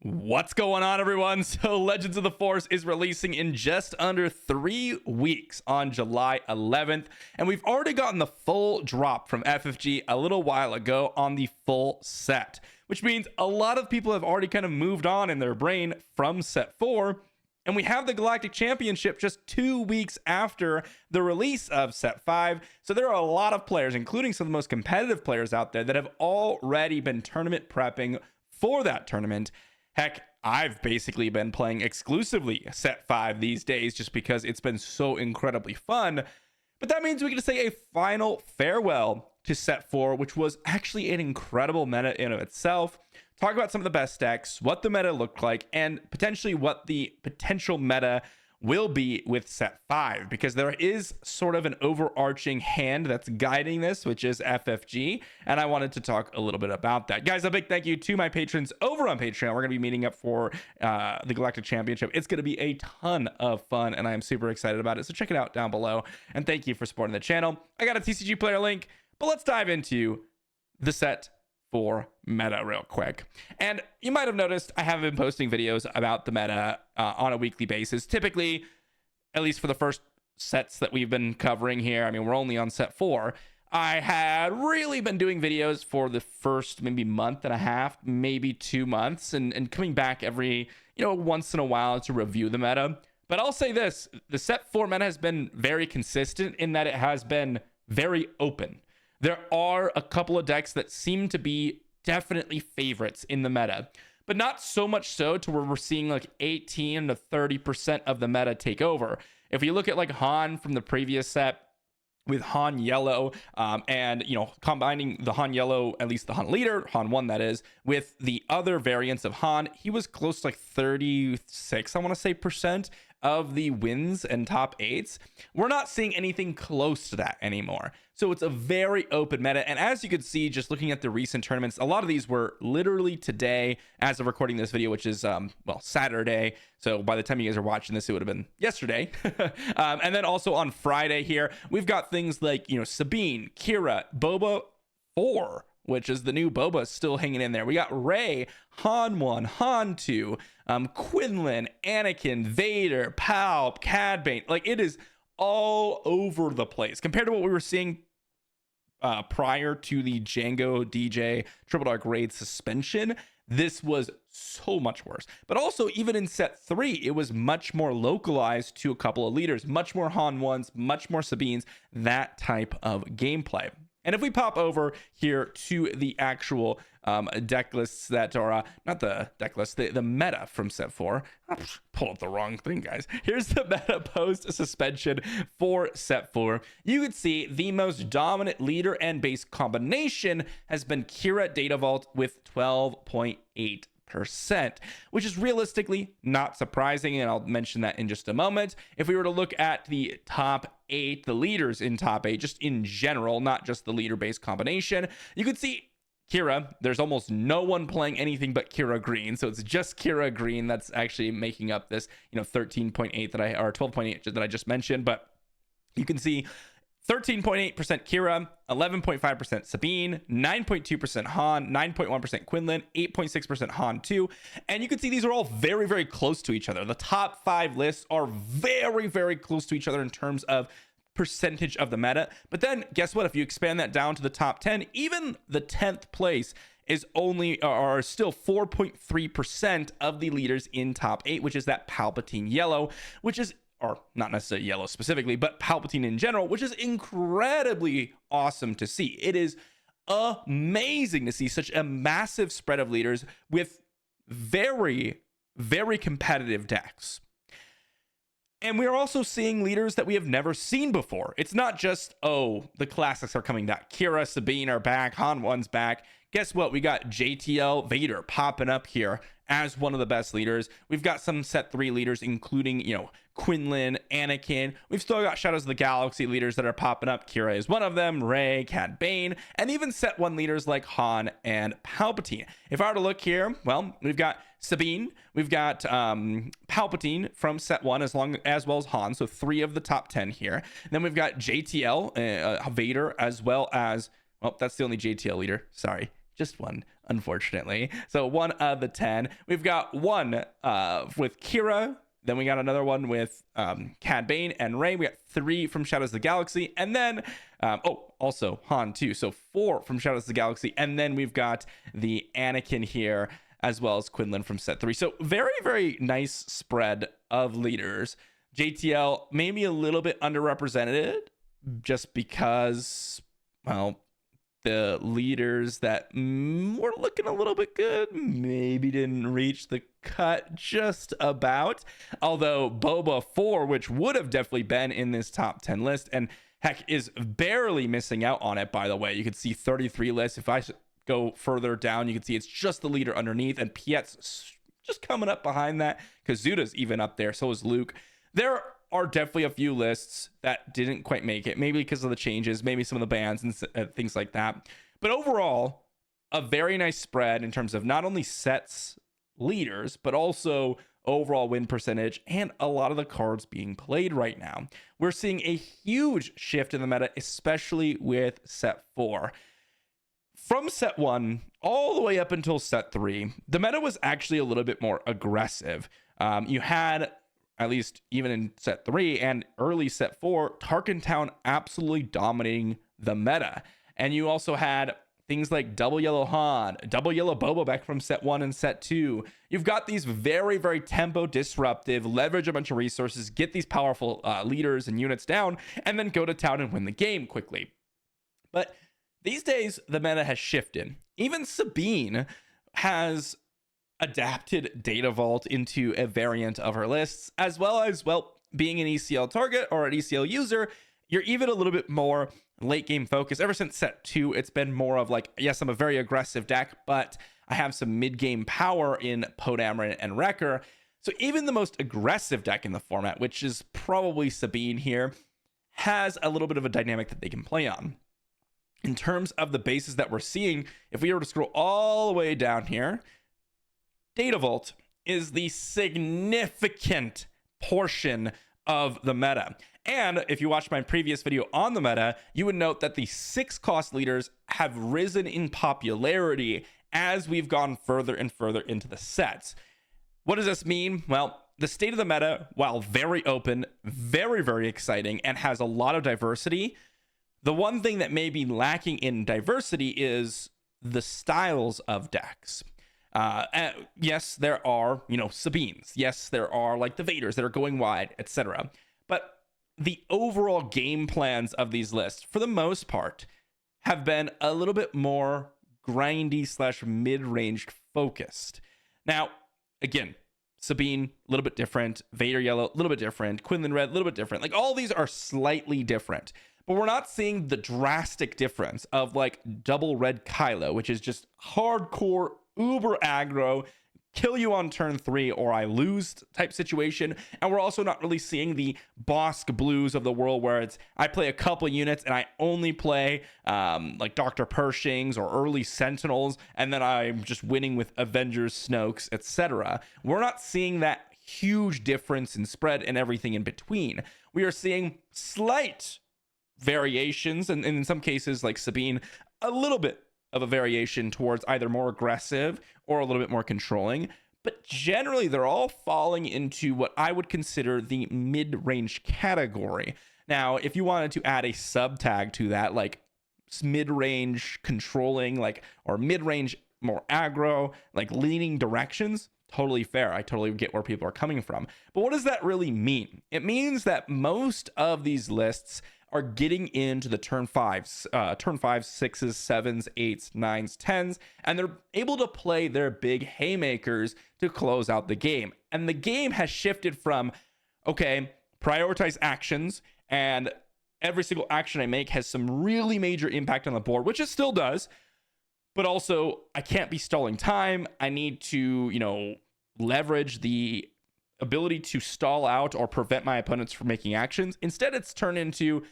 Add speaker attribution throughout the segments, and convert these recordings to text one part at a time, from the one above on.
Speaker 1: What's going on, everyone? So Legends of the Force is releasing in just under 3 weeks on July 11th, and we've already gotten the full drop from FFG a little while ago on the full set, which means a lot of people have already kind of moved on in their brain from set 4, and we have the Galactic Championship just 2 weeks after the release of set 5. So there are a lot of players, including some of the most competitive players out there, that have already been tournament prepping for that tournament. Heck, I've basically been playing exclusively set 5 these days just because it's been so incredibly fun. But that means we get to say a final farewell to set 4, which was actually an incredible meta in of itself. Talk about some of the best decks, what the meta looked like, and potentially what the potential meta will be with set 5, because there is sort of an overarching hand that's guiding this, which is FFG, and I wanted to talk a little bit about that. Guys, a big thank you to my patrons over on Patreon. We're going to be meeting up for the Galactic Championship. It's going to be a ton of fun, and I am super excited about it, so check it out down below, and thank you for supporting the channel. I got a TCG player link, but let's dive into the set 4 meta real quick. And you might have noticed I have been posting videos about the meta on a weekly basis, typically, at least for the first sets that we've been covering here. I mean, we're only on set 4. I had really been doing videos for the first maybe month and a half, maybe 2 months, and coming back every once in a while to review the meta. But I'll say this, the set 4 meta has been very consistent in that it has been very open. There are a couple of decks that seem to be definitely favorites in the meta, but not so much so to where we're seeing like 18 to 30% of the meta take over. If you look at like Han from the previous set with Han Yellow, and combining the Han Yellow, at least the Han leader, Han 1 that is, with the other variants of Han, he was close to like 36, I want to say, percent of the wins and top 8s. We're not seeing anything close to that anymore. So it's a very open meta. And as you can see, just looking at the recent tournaments, a lot of these were literally today as of recording this video, which is, Saturday. So by the time you guys are watching this, it would have been yesterday. And then also on Friday here, we've got things like, Sabine, Kira, Boba 4, which is the new Boba, still hanging in there. We got Rey, Han 1, Han 2, Quinlan, Anakin, Vader, Palp, Cad Bane. Like, it is all over the place compared to what we were seeing prior to the Django DJ Triple Dark Raid suspension. This was so much worse. But also, even in set 3, it was much more localized to a couple of leaders, much more Han 1s, much more Sabines, that type of gameplay. And if we pop over here to the actual deck lists that are, not the deck list, the meta from set 4. Pull up the wrong thing, guys. Here's the meta post suspension for set 4. You could see the most dominant leader and base combination has been Kira Data Vault with 12.8%, which is realistically not surprising, and I'll mention that in just a moment. If we were to look at the top 8, the leaders in top 8, just in general, not just the leader-based combination, you could see Kira, there's almost no one playing anything but Kira Green, so it's just Kira Green that's actually making up this 13.8 that or 12.8 that I just mentioned. But you can see 13.8% Kira, 11.5% Sabine, 9.2% Han, 9.1% Quinlan, 8.6% Han 2. And you can see these are all very, very close to each other. The top 5 lists are very, very close to each other in terms of percentage of the meta. But then guess what? If you expand that down to the top 10, even the 10th place is still 4.3% of the leaders in top 8, which is that Palpatine Yellow, which is, or not necessarily Yellow specifically, but Palpatine in general, which is incredibly awesome to see. It is amazing to see such a massive spread of leaders with very, very competitive decks. And we are also seeing leaders that we have never seen before. It's not just, the classics are coming back. Kira, Sabine are back. Han 1's back. Guess what? We got JTL Vader popping up here as one of the best leaders. We've got some set 3 leaders, including, Quinlan, Anakin. We've still got Shadows of the Galaxy leaders that are popping up. Kira is one of them, Rey, Cad Bane, and even set 1 leaders like Han and Palpatine. If I were to look here, well, we've got Sabine, we've got Palpatine from set 1 as well as Han, so 3 of the top 10 here. And then we've got JTL, Vader, as well as, well, that's the only JTL leader, sorry. Just one, unfortunately. So 1 of the 10. We've got one with Kira. Then we got another one with Cad Bane and Rey. We got 3 from Shadows of the Galaxy. And then, also Han too. So 4 from Shadows of the Galaxy. And then we've got the Anakin here, as well as Quinlan from set 3. So very, very nice spread of leaders. JTL maybe a little bit underrepresented just because, well, the leaders that were looking a little bit good maybe didn't reach the cut just about. Although Boba 4, which would have definitely been in this top 10 list, and heck, is barely missing out on it, by the way. You can see 33 lists. If I go further down, you can see it's just the leader underneath, and Piet's just coming up behind that. Kazuda's even up there. So is Luke. There are definitely a few lists that didn't quite make it, maybe because of the changes, maybe some of the bans and things like that. But overall, a very nice spread in terms of not only sets leaders, but also overall win percentage and a lot of the cards being played right now. We're seeing a huge shift in the meta, especially with set 4. From set 1 all the way up until set 3, the meta was actually a little bit more aggressive. You had, at least even in set 3 and early set 4, Tarkin Town absolutely dominating the meta. And you also had things like Double Yellow Han, Double Yellow Boba back from set 1 and set 2. You've got these very, very tempo disruptive, leverage a bunch of resources, get these powerful leaders and units down, and then go to town and win the game quickly. But these days, the meta has shifted. Even Sabine has adapted Data Vault into a variant of her lists, as well as, well, being an ECL target or an ECL user, you're even a little bit more late game focused. Ever since set 2, it's been more of like, yes, I'm a very aggressive deck, but I have some mid game power in Poe Dameron and Wrecker. So even the most aggressive deck in the format, which is probably Sabine here, has a little bit of a dynamic that they can play on. In terms of the bases that we're seeing, if we were to scroll all the way down here, Data Vault is the significant portion of the meta. And if you watched my previous video on the meta, you would note that the 6 cost leaders have risen in popularity as we've gone further and further into the sets. What does this mean? Well, the state of the meta, while very open, very, very exciting, and has a lot of diversity, the one thing that may be lacking in diversity is the styles of decks. Yes, there are, Sabines. Yes, there are like the Vaders that are going wide, etc. But the overall game plans of these lists, for the most part, have been a little bit more grindy / mid-ranged focused. Now, again, Sabine, a little bit different. Vader Yellow, a little bit different. Quinlan Red, a little bit different. Like, all these are slightly different. But we're not seeing the drastic difference of like double red Kylo, which is just hardcore, uber aggro, kill you on turn 3 or I lose type situation. And we're also not really seeing the Bossk Blues of the world where it's I play a couple units and I only play like Dr. Pershings or early Sentinels, and then I'm just winning with Avengers, Snokes, etc. We're not seeing that huge difference in spread and everything in between. We are seeing slight variations, and in some cases, like Sabine, a little bit of a variation towards either more aggressive or a little bit more controlling. But generally, they're all falling into what I would consider the mid-range category. Now, if you wanted to add a sub-tag to that, like mid-range controlling, like, or mid-range more aggro, like leaning directions, totally fair. I totally get where people are coming from. But what does that really mean? It means that most of these lists are getting into the turn 5s, 6s, 7s, 8s, 9s, 10s, and they're able to play their big haymakers to close out the game. And the game has shifted from, okay, prioritize actions, and every single action I make has some really major impact on the board, which it still does, but also I can't be stalling time. I need to, leverage the ability to stall out or prevent my opponents from making actions. Instead, it's turned into,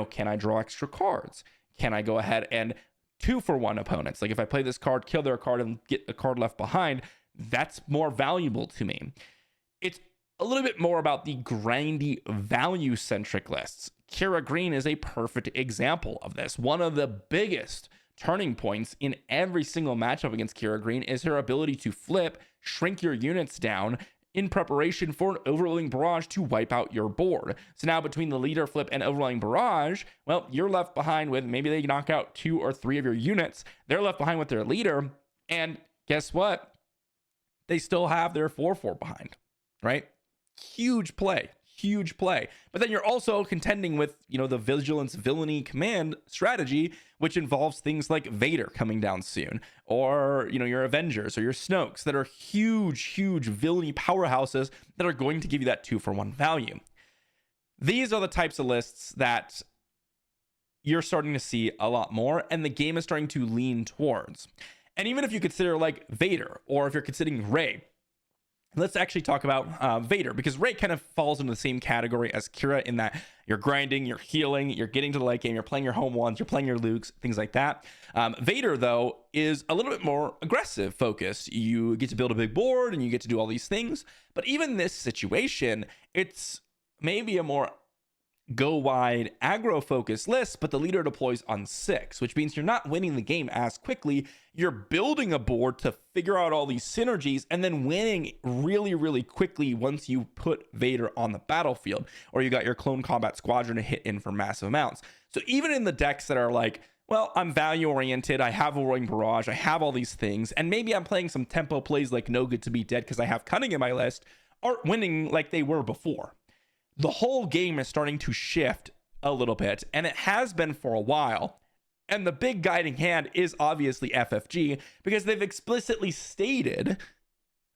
Speaker 1: can I draw extra cards? Can I go ahead and 2-for-1 opponents? Like if I play this card, kill their card, and get the card left behind, that's more valuable to me. It's a little bit more about the grindy, value-centric lists. Kira Green is a perfect example of this. One of the biggest turning points in every single matchup against Kira Green is her ability to flip, shrink your units down in preparation for an Overwhelming Barrage to wipe out your board. So now between the leader flip and Overwhelming Barrage, well, you're left behind with maybe they knock out 2 or 3 of your units. They're left behind with their leader. And guess what? They still have their 4/4 behind, right? Huge play. But then you're also contending with, the Vigilance Villainy command strategy, which involves things like Vader coming down soon, or, your Avengers or your Snokes that are huge villainy powerhouses that are going to give you that 2-for-1 value. These are the types of lists that you're starting to see a lot more, and the game is starting to lean towards. And even if you consider like Vader, or if you're considering Rey, let's actually talk about Vader, because Rey kind of falls into the same category as Kira in that you're grinding, you're healing, you're getting to the late game, you're playing your home ones, you're playing your Lukes, things like that. Vader, though, is a little bit more aggressive focused. You get to build a big board and you get to do all these things. But even this situation, it's maybe a more go wide aggro focused list, but the leader deploys on 6, which means you're not winning the game as quickly. You're building a board to figure out all these synergies and then winning really quickly once you put Vader on the battlefield, or you got your Clone Combat Squadron to hit in for massive amounts. So even in the decks that are like, well, I'm value oriented, I have a Roaring Barrage, I have all these things, and maybe I'm playing some tempo plays like No Good to Be Dead because I have Cunning in my list, aren't winning like they were before. The whole game is starting to shift a little bit, and it has been for a while. And the big guiding hand is obviously FFG, because they've explicitly stated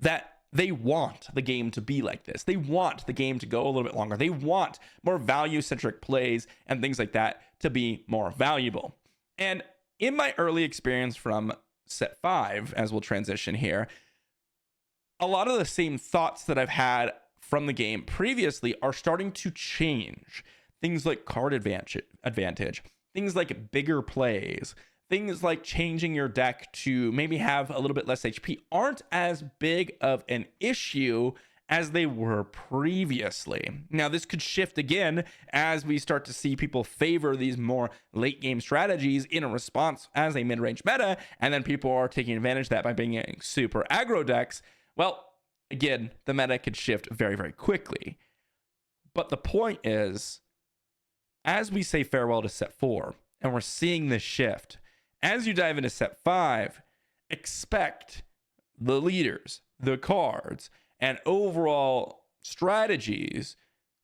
Speaker 1: that they want the game to be like this. They want the game to go a little bit longer. They want more value-centric plays and things like that to be more valuable. And in my early experience from set 5, as we'll transition here, a lot of the same thoughts that I've had from the game previously are starting to change. Things like card advantage, things like bigger plays, things like changing your deck to maybe have a little bit less HP aren't as big of an issue as they were previously. Now, this could shift again as we start to see people favor these more late game strategies in a response as a mid-range meta, and then people are taking advantage of that by being super aggro decks. Well, again, the meta could shift very quickly. But the point is, as we say farewell to set 4, and we're seeing this shift, as you dive into set 5, expect the leaders, the cards, and overall strategies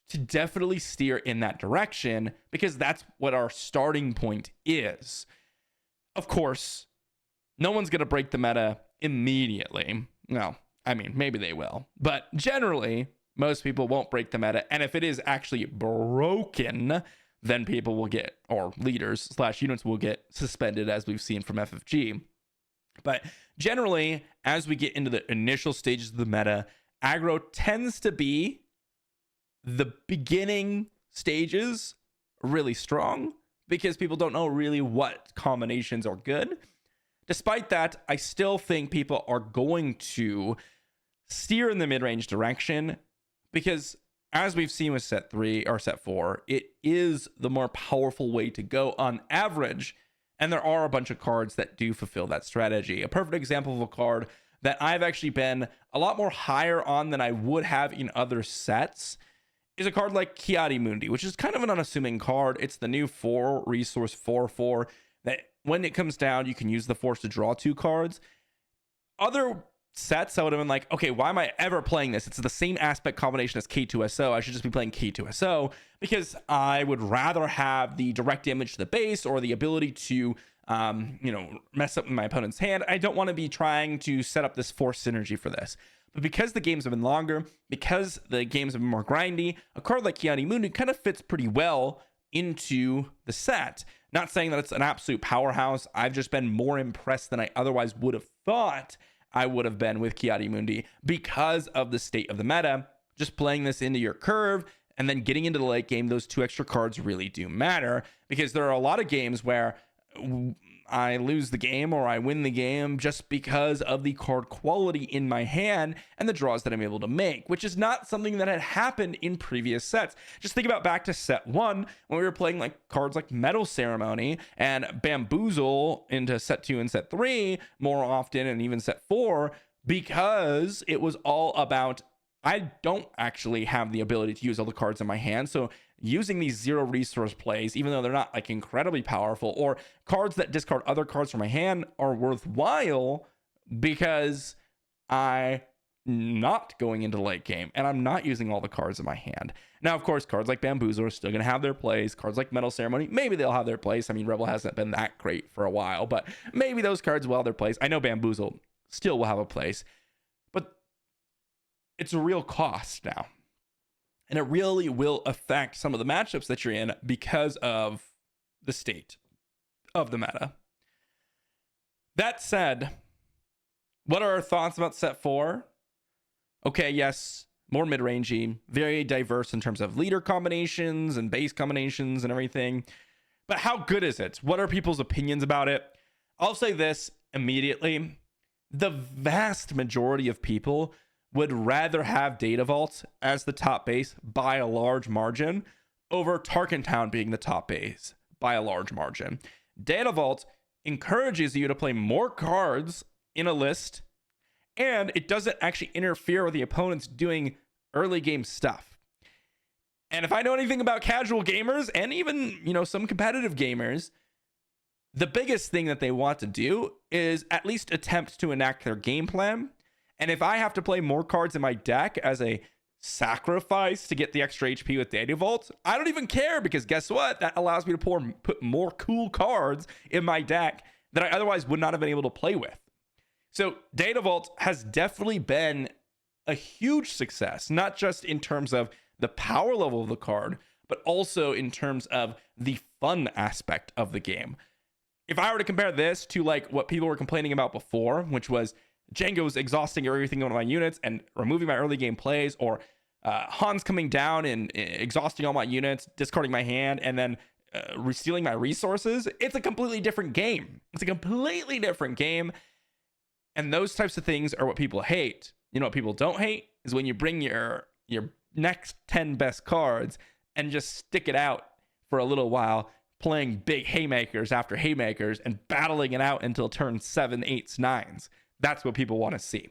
Speaker 1: to definitely steer in that direction, because that's what our starting point is. Of course, no one's going to break the meta immediately. No. I mean, maybe they will, but generally, most people won't break the meta. And if it is actually broken, then people will get, or leaders/units will get suspended, as we've seen from FFG. But generally, as we get into the initial stages of the meta, aggro tends to be the beginning stages really strong, because people don't know really what combinations are good. Despite that, I still think people are going to steer in the mid-range direction, because as we've seen with set 3 or set 4, it is the more powerful way to go on average. And there are a bunch of cards that do fulfill that strategy. A perfect example of a card that I've actually been a lot more higher on than I would have in other sets is a card like Ki-Adi-Mundi, which is kind of an unassuming card. It's the new 4 resource 4/4 that when it comes down, you can use the Force to draw 2 cards. Other sets, I would have been like, okay, why am I ever playing this? It's the same aspect combination as K2SO. I should just be playing K2SO, because I would rather have the direct damage to the base or the ability to, mess up my opponent's hand. I don't want to be trying to set up this Force synergy for this. But because the games have been longer, because the games have been more grindy, a card like Ki-Adi-Mundi kind of fits pretty well into the set. Not saying that it's an absolute powerhouse. I've just been more impressed than I otherwise would have thought I would have been with Ki-Adi-Mundi because of the state of the meta. Just playing this into your curve and then getting into the late game, those 2 extra cards really do matter, because there are a lot of games where I lose the game or I win the game just because of the card quality in my hand and the draws that I'm able to make, which is not something that had happened in previous sets. Just think about back to set 1 when we were playing like cards like Medal Ceremony and Bamboozle into set 2 and set 3 more often, and even set 4, because it was all about I don't actually have the ability to use all the cards in my hand. So using these zero resource plays, even though they're not like incredibly powerful, or cards that discard other cards from my hand, are worthwhile because I'm not going into late game and I'm not using all the cards in my hand. Now, of course, cards like Bamboozle are still going to have their plays. Cards like Medal Ceremony, maybe they'll have their place. I mean, Rebel hasn't been that great for a while, but maybe those cards will have their place. I know Bamboozle still will have a place, but it's a real cost now. And it really will affect some of the matchups that you're in because of the state of the meta. That said, what are our thoughts about set 4? Okay, yes, more mid-rangey, very diverse in terms of leader combinations and base combinations and everything. But how good is it? What are people's opinions about it? I'll say this immediately. The vast majority of people would rather have Data Vault as the top base by a large margin over Tarkhan Town being the top base by a large margin. Data Vault encourages you to play more cards in a list, and it doesn't actually interfere with the opponents doing early game stuff. And if I know anything about casual gamers and even, some competitive gamers, the biggest thing that they want to do is at least attempt to enact their game plan. And if I have to play more cards in my deck as a sacrifice to get the extra HP with Data Vault, I don't even care, because guess what? That allows me to put more cool cards in my deck that I otherwise would not have been able to play with. So Data Vault has definitely been a huge success, not just in terms of the power level of the card, but also in terms of the fun aspect of the game. If I were to compare this to like what people were complaining about before, which was Django's exhausting everything on my units and removing my early game plays, or Hans coming down and exhausting all my units, discarding my hand, and then stealing my resources, it's a completely different game. It's a completely different game. And those types of things are what people hate. You know what people don't hate is when you bring your next 10 best cards and just stick it out for a little while, playing big haymakers after haymakers and battling it out until turn 7, 8s, 9s. That's what people want to see.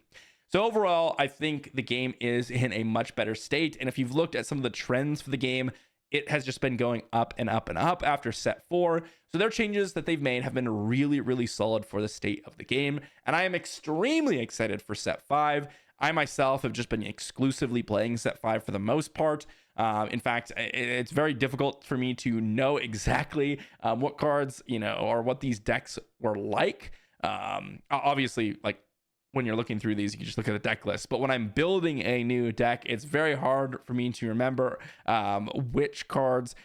Speaker 1: So overall, I think the game is in a much better state. And if you've looked at some of the trends for the game, it has just been going up and up and up after set 4. So their changes that they've made have been really, really solid for the state of the game. And I am extremely excited for set 5. I myself have just been exclusively playing set 5 for the most part. In fact, it's very difficult for me to know exactly what cards, or what these decks were like. Obviously, like when you're looking through these, you can just look at the deck list. But when I'm building a new deck, it's very hard for me to remember which cards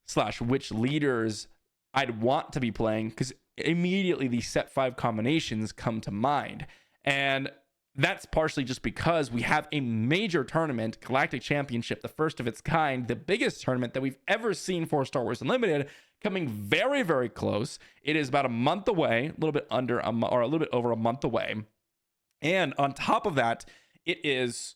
Speaker 1: / which leaders I'd want to be playing, because immediately these set 5 combinations come to mind. And that's partially just because we have a major tournament, Galactic Championship, the first of its kind, the biggest tournament that we've ever seen for Star Wars Unlimited, coming very, very close. It is about a month away, a little bit under or a little bit over a month away. And on top of that, it is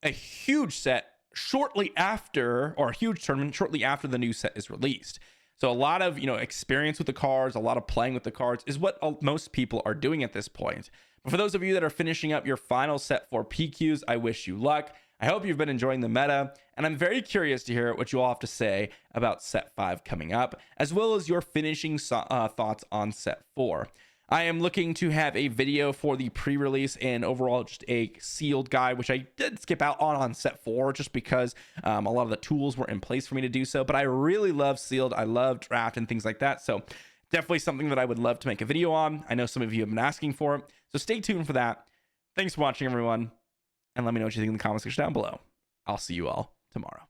Speaker 1: a huge set shortly after, or a huge tournament shortly after the new set is released. So a lot of, experience with the cards, a lot of playing with the cards is what most people are doing at this point. But for those of you that are finishing up your final set 4 PQs, I wish you luck. I hope you've been enjoying the meta, and I'm very curious to hear what you all have to say about set 5 coming up, as well as your finishing thoughts on set 4. I am looking to have a video for the pre-release and overall just a sealed guide, which I did skip out on set 4 just because a lot of the tools were in place for me to do so. But I really love sealed. I love draft and things like that. So definitely something that I would love to make a video on. I know some of you have been asking for it, so stay tuned for that. Thanks for watching, everyone, and let me know what you think in the comment section down below. I'll see you all tomorrow.